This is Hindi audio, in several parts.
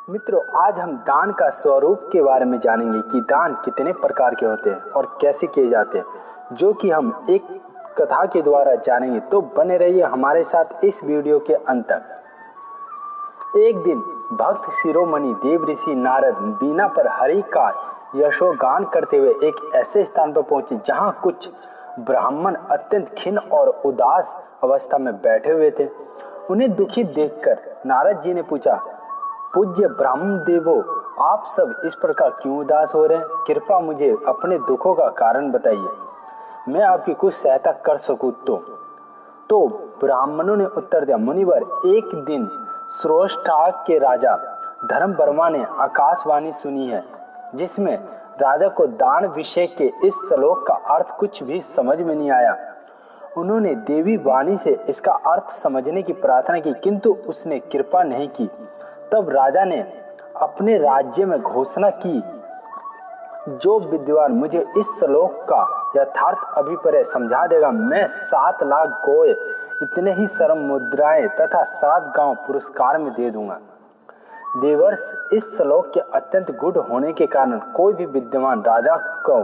मित्रों, आज हम दान का स्वरूप के बारे में जानेंगे कि दान कितने प्रकार के होते हैं और कैसे किए जाते हैं, जो कि हम एक कथा के द्वारा जानेंगे। तो बने रहिए हमारे साथ इस वीडियो के अंत तक। एक दिन भक्त शिरोमणि देव ऋषि नारद बीना पर हरि का यशोगान करते हुए एक ऐसे स्थान पर पहुंचे जहां कुछ ब्राह्मण अत्यंत खिन्न और उदास अवस्था में बैठे हुए थे। उन्हें दुखी देखकर नारद जी ने पूछा, पूज्य ब्राह्मण देवो, आप सब इस प्रकार क्यों उदास हो रहे हैं? कृपया मुझे अपने दुखों का कारण बताइए, मैं आपकी कुछ सहायता कर सकूं तो ब्राह्मणों ने उत्तर दिया, मुनिवर, एक दिन श्रोष्ठा के राजा धर्मवर्मा ने आकाशवाणी सुनी है, जिसमें राजा को दान विषय के इस श्लोक का अर्थ कुछ भी समझ में नहीं आया। उन्होंने देवी वाणी से इसका अर्थ समझने की प्रार्थना की, किंतु उसने कृपा नहीं की। तब राजा ने अपने राज्य में घोषणा की, जो विद्वान मुझे इस श्लोक का यथार्थ अभिप्राय समझा देगा, मैं 7 लाख गोए, इतने ही स्वर्ण मुद्राएं तथा 7 गांव पुरस्कार में दे दूंगा। देवर्ष, इस श्लोक के अत्यंत गूढ़ होने के कारण कोई भी विद्वान राजा को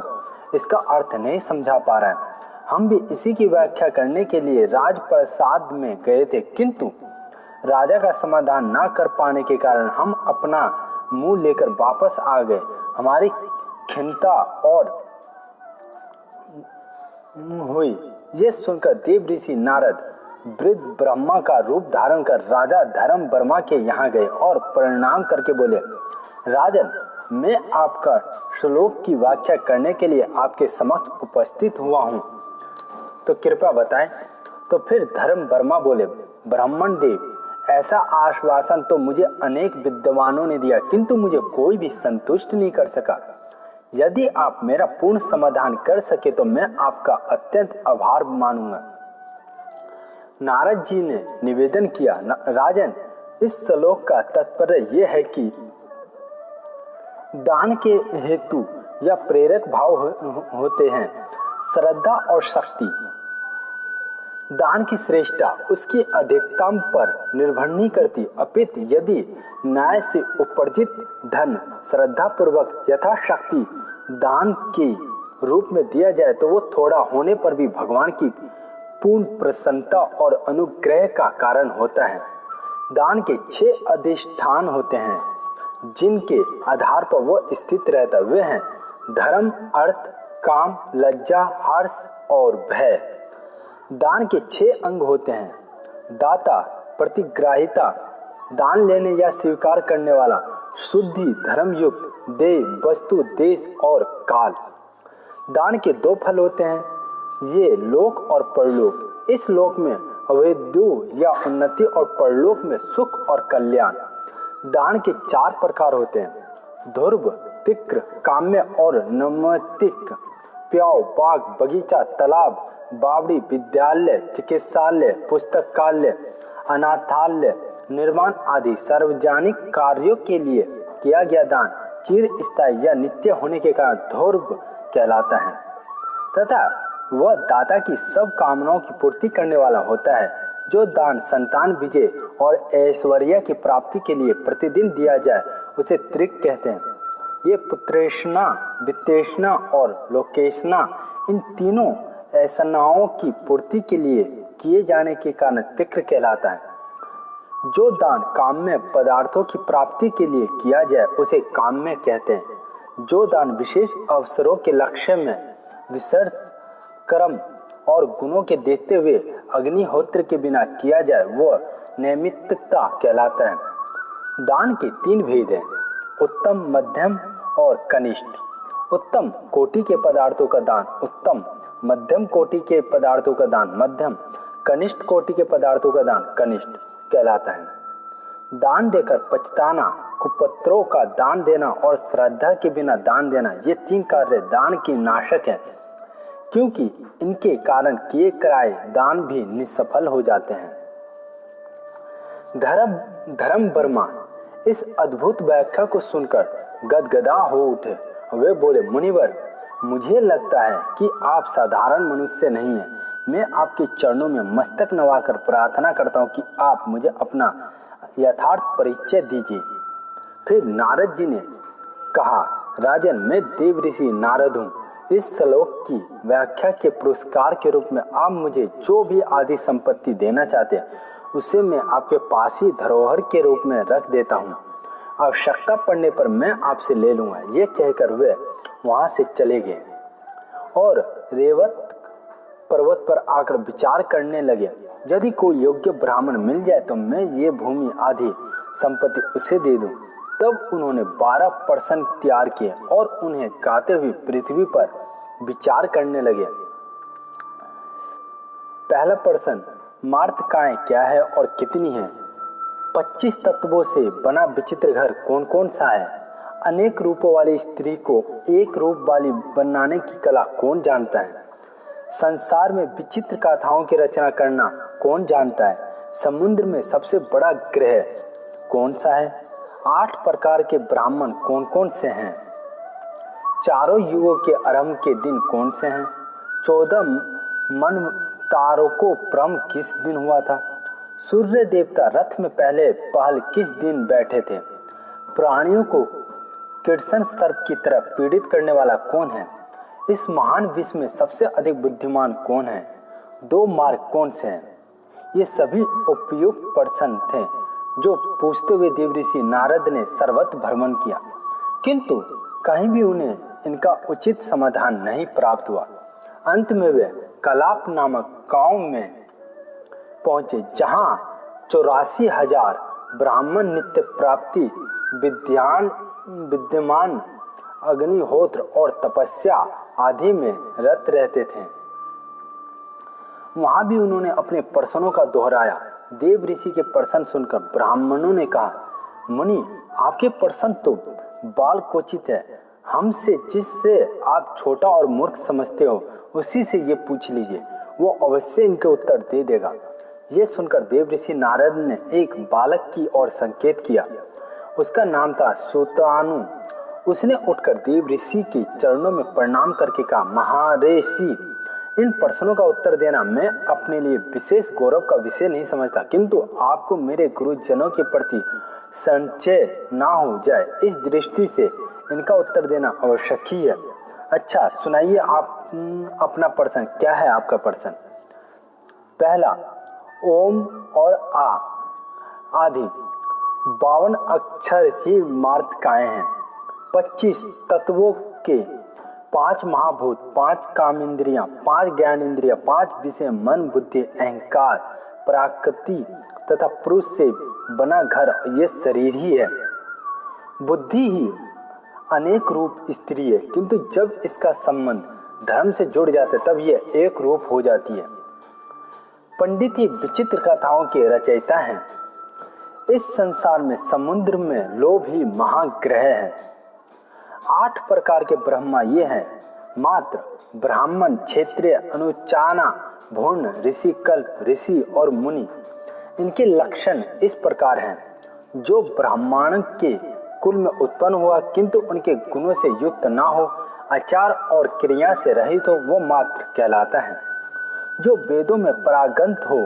इसका अर्थ नहीं समझा पा रहा है। हम भी इसी की व्याख्या करने के लिए राजप्रसाद में गए थे, किंतु राजा का समाधान न कर पाने के कारण हम अपना मुंह लेकर वापस आ गए। हमारी खिन्नता और हुई। ये सुनकर देव ऋषि नारद वृद्ध ब्रह्मा का रूप धारण कर राजा धर्मवर्मा के यहाँ गए और प्रणाम करके बोले, राजन, मैं आपका श्लोक की व्याख्या करने के लिए आपके समक्ष उपस्थित हुआ हूँ, तो कृपया बताएं। तो फिर धर्मवर्मा बोले, ब्राह्मण देव, ऐसा आश्वासन तो मुझे अनेक विद्वानों ने दिया, किंतु मुझे कोई भी संतुष्ट नहीं कर सका। यदि आप मेरा पूर्ण समाधान कर सके तो मैं आपका अत्यंत आभार मानूंगा। नारद जी ने निवेदन किया, राजन, इस श्लोक का तात्पर्य यह है कि दान के हेतु या प्रेरक भाव होते हैं श्रद्धा और शक्ति। दान की श्रेष्ठता उसकी अधिकता पर निर्भर नहीं करती, अपितु यदि न्याय से उपार्जित धन श्रद्धा पूर्वक यथाशक्ति दान के रूप में दिया जाए तो वो थोड़ा होने पर भी भगवान की पूर्ण प्रसन्नता और अनुग्रह का कारण होता है। दान के 6 अधिष्ठान होते हैं, जिनके आधार पर वो स्थित रहता है। वे हैं धर्म, अर्थ, काम, लज्जा, हर्ष और भय। दान के 6 अंग होते हैं, दाता, प्रतिग्राहिता, दान लेने या स्वीकार करने वाला, शुद्धि, धर्मयुक्त, देय, वस्तु, देश और काल। दान के 2 फल होते हैं, ये लोक और परलोक। इस लोक में अवैधु या उन्नति और परलोक में सुख और कल्याण। दान के 4 प्रकार होते हैं, ध्रुव, तिक्र, काम्य और नैमित्तिक। प्याऊ, बाग, बगीचा, तालाब, बावड़ी, विद्यालय, चिकित्सालय, पुस्तकालय, अनाथालय निर्माण आदि सार्वजनिक कार्यों के लिए किया गया दान चिर स्थायी या नित्य होने के कारण ध्रुव कहलाता है तथा वह दाता की सब कामनाओं की पूर्ति करने वाला होता है। जो दान संतान विजय और ऐश्वर्य की प्राप्ति के लिए प्रतिदिन दिया जाए उसे त्रिक कहते हैं। ये पुत्रेष्णा, वित्तेष्णा और लोकेष्णा, इन तीनों ऐसनाओं की पूर्ति के लिए किए जाने के कारण तिक्र कहलाता है। जो दान काम्य पदार्थों की प्राप्ति के लिए किया जाए उसे काम्य कहते हैं। जो दान विशेष अवसरों के लक्ष्य में विशेष कर्म और गुणों के देखते हुए अग्निहोत्र के बिना किया जाए वह नैमित्तिकता कहलाता है। दान के 3 भेद हैं, उत्तम, मध्यम और कनिष्ठ। उत्तम कोटि के पदार्थों का दान उत्तम, मध्यम कोटि के पदार्थों का दान मध्यम, कनिष्ठ कोटि के पदार्थों का दान कनिष्ठ कहलाता है। दान देकर पछताना, कुपत्रों का दान देना और श्रद्धा के बिना दान देना, ये 3 कार्य दान की नाशक हैं, क्योंकि इनके कारण किए कराए दान भी निष्फल हो जाते हैं। धर्मवर्मा इस अद्भुत व्याख्या को सुनकर गदगदा हो उठे। वे बोले, मुनिवर, मुझे लगता है कि आप साधारण मनुष्य नहीं हैं। मैं आपके चरणों में मस्तक नवाकर प्रार्थना करता हूँ कि आप मुझे अपना यथार्थ परिचय दीजिए। फिर नारद जी ने कहा, राजन, मैं देव ऋषि नारद हूँ। इस श्लोक की व्याख्या के पुरस्कार के रूप में आप मुझे जो भी आदि संपत्ति देना चाहते हैं उसे मैं आपके पास ही धरोहर के रूप में रख देता हूँ। आवश्यकता पड़ने पर मैं आपसे ले लूँगा। ये कहकर वे वहाँ से चले गए और रेवत पर्वत पर आकर विचार करने लगे, यदि कोई योग्य ब्राह्मण मिल जाए तो मैं ये भूमि आदि संपत्ति उसे दे दूं। तब उन्होंने 12 प्रश्न तैयार किए और उन्हें गाते हुए पृथ्वी पर विचार करने लगे। पहला प्रश्न, मार्तकाय क्या है और कितनी है? 25 तत्वों से बना विचित्र घर कौन कौन सा है? अनेक रूपों वाली स्त्री को एक रूप वाली बनाने की कला कौन जानता है? संसार में विचित्र गाथाओं की रचना करना कौन जानता है? समुद्र में सबसे बड़ा ग्रह कौन सा है? 8 प्रकार के ब्राह्मण कौन कौन से हैं? चारों युगों के आरंभ के दिन कौन से हैं? 14 मनवतारों को भ्रम किस दिन हुआ था? सूर्य देवता रथ में पहल किस दिन बैठे थे? प्राणियों को कृष्ण सर्प की तरह पीड़ित करने वाला कौन है? इस महान विश्व में सबसे अधिक बुद्धिमान कौन है? 2 मार्ग कौन से हैं? ये सभी उपयुक्त प्रश्न थे जो पूछते हुए देवऋषि नारद ने सर्वत्र भ्रमण किया, किंतु कहीं भी उन्हें इनका उचित समाधान नहीं प्राप्त हुआ। अंत में वे कलाप नामक गांव में पहुंचे, जहां 84,000 ब्राह्मण नित्य प्राप्ति विद्यमान अग्निहोत्र और तपस्या आदि में रत रहते थे। वहां भी उन्होंने अपने प्रश्नों का दोहराया। देव ऋषि के प्रश्न सुनकर ब्राह्मणों ने कहा, मुनि, आपके प्रश्न तो बालकोचित है। हमसे जिससे आप छोटा और मूर्ख समझते हो उसी से ये पूछ लीजिए, वो अवश्य इनके उत्तर दे देगा। ये सुनकर देव ऋषि नारद ने एक बालक की ओर संकेत किया। उसका नाम था सुतानु। उसने उठकर देव ऋषि के चरणों में प्रणाम करके कहा, महर्षि, इन प्रश्नों का उत्तर देना मैं अपने लिए विशेष गौरव का विषय नहीं समझता, किंतु आपको मेरे गुरुजनों के प्रति संचय ना हो जाए इस दृष्टि से इनका उत्तर देना आवश्यक ही है। अच्छा, सुनाइए आप अपना प्रश्न। क्या है आपका प्रश्न? पहला, ओम और आ आदि 52 अक्षर ही मार्तकाय हैं। 25 तत्वों के 5 महाभूत, 5 काम इंद्रियां, 5 ज्ञान इंद्रियां, 5 विषय, मन, बुद्धि, अहंकार, प्रकृति तथा पुरुष से बना घर, ये शरीर ही है। बुद्धि ही अनेक रूप स्त्री है, किंतु जब इसका संबंध धर्म से जुड़ जाता है तब ये एक रूप हो जाती है। पंडित ही विचित्र कथाओं के रचयिता हैं। इस संसार में समुद्र में लोभ ही महाग्रह है। 8 प्रकार के ब्रह्मा ये हैं, मात्र, ब्राह्मण, क्षत्रिय, अनुचाना, भूर्ण, ऋषि, कल्प, ऋषि और मुनि। इनके लक्षण इस प्रकार हैं। जो ब्राह्मण के कुल में उत्पन्न हुआ किंतु उनके गुणों से युक्त ना हो, आचार और क्रिया से रहित हो, वो मात्र कहलाता है। जो वेदों में परागंत हो,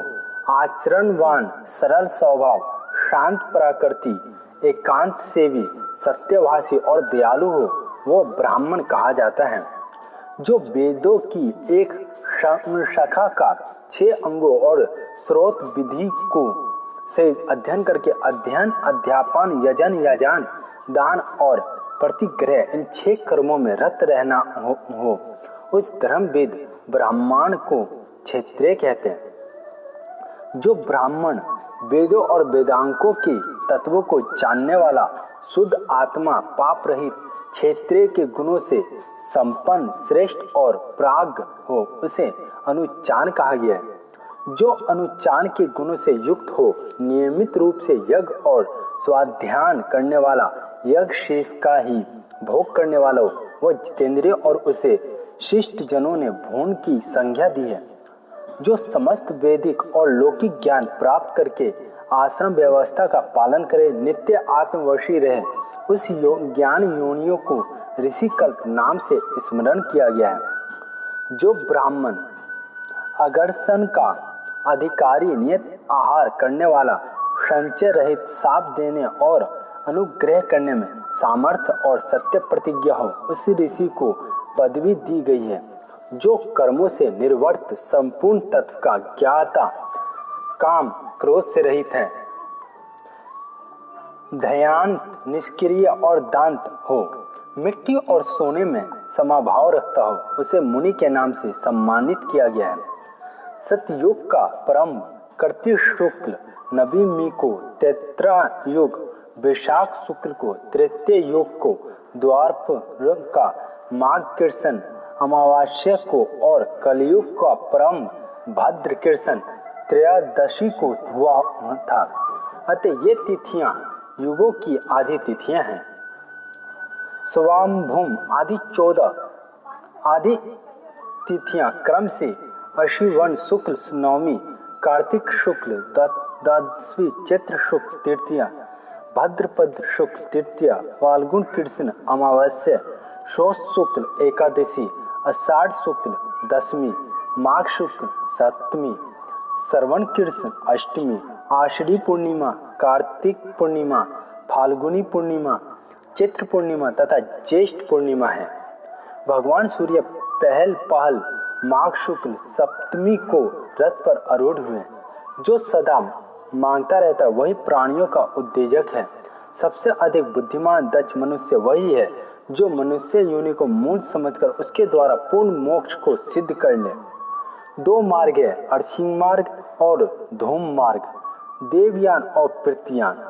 आचरणवान, सरल स्वभाव, शांत प्रकृति, एकांत सेवी, सत्यभाषी और दयालु हो, वो ब्राह्मण कहा जाता है। जो वेदों की एक शाखा का 6 अंगों और स्रोत विधि को से अध्ययन करके अध्ययन, अध्यापन, यजन, याजन, दान और प्रतिग्रह, इन 6 कर्मों में रत रहना हो, उस धर्मवेद ब्राह्मण को क्षत्रिय कहते हैं। जो ब्राह्मण वेदों और वेदांगों के तत्वों को जानने वाला, शुद्ध आत्मा, पाप रहित, क्षत्रिय के गुणों से संपन्न, श्रेष्ठ और प्राज्ञ हो, उसे अनुचान कहा गया है। जो अनुचान के गुणों से युक्त हो, नियमित रूप से यज्ञ और स्वाध्याय करने वाला, यज्ञ शेष का ही भोग करने वाला हो, वह जितेंद्रिय और उसे शिष्ट जनों ने भून की संज्ञा दी है। जो समस्त वैदिक और लौकिक ज्ञान प्राप्त करके आश्रम व्यवस्था का पालन करे, नित्य आत्मवशी रहे, उस ज्ञान योनियों को ऋषि कल्प नाम से स्मरण किया गया है। जो ब्राह्मण अगरसन का अधिकारी, नियत आहार करने वाला, संचय रहित, साप देने और अनुग्रह करने में सामर्थ्य और सत्य प्रतिज्ञा हो, उस ऋषि को पदवी दी गई है जो कर्मों से निर्वर्त संपूर्ण तत्व का ज्ञाता, काम क्रोध से रहित है, ध्यान निष्क्रिय और दांत हो, मिट्टी और सोने में समाभाव रखता हो, उसे मुनि के नाम से सम्मानित किया गया है। सतयुग का प्रारंभ कार्तिक शुक्ल नवमी को, तैत्रा युग वैशाख शुक्ल को, तृतीय युग को द्वापर का माघ कृष्ण अमावास्या को और कलयुग का प्रारंभ भाद्र कृष्ण त्रयोदशी को हुआ था। अतः ये तिथियां युगों की आदि तिथियां हैं। स्वामभूम आदि 14 आदि तिथियां क्रम से अश्विन शुक्ल नवमी, कार्तिक शुक्ल द्वादशी, चैत्र शुक्ल तृतीया, भाद्रपद शुक्ल तृतीया, फाल्गुन कृष्ण अमावस्या, शौच शुक्ल एकादशी, आषाढ़ शुक्ल दशमी, माघ शुक्ल सप्तमी, श्रवण कृष्ण अष्टमी, आषाढ़ी पूर्णिमा, कार्तिक पूर्णिमा, फाल्गुनी पूर्णिमा, चैत्र पूर्णिमा तथा ज्येष्ठ पूर्णिमा है। भगवान सूर्य पहल माघ शुक्ल सप्तमी को रथ पर आरूढ़ हुए। जो सदा मांगता रहता वही प्राणियों का उत्तेजक है। सबसे अधिक बुद्धिमान दक्ष मनुष्य वही है जो मनुष्य योनि को मूल समझकर उसके द्वारा पूर्ण मोक्ष को सिद्ध कर ले। 2 मार्ग है, अर्चिंग मार्ग और धूम मार्ग, देवयान और पृथ्वीयान।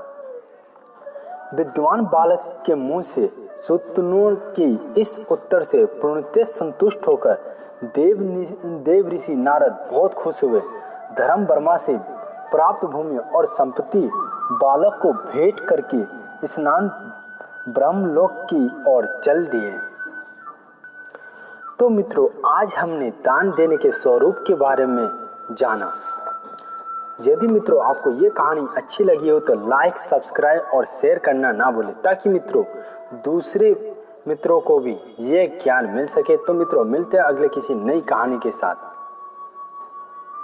विद्वान बालक के मुंह से सुतनूर की इस उत्तर से पूर्णतः संतुष्ट होकर देव ऋषि नारद बहुत खुश हुए। धर्म वर्मा से प्राप्त भूमि और संपत्ति बालक को भेंट करके स्नान ब्रह्मलोक की ओर चल दिए। तो मित्रों, आज हमने दान देने के स्वरूप के बारे में जाना। यदि मित्रों आपको ये कहानी अच्छी लगी हो तो लाइक, सब्सक्राइब और शेयर करना ना भूलें, ताकि मित्रों दूसरे मित्रों को भी ये ज्ञान मिल सके। तो मित्रों मिलते हैं अगले किसी नई कहानी के साथ।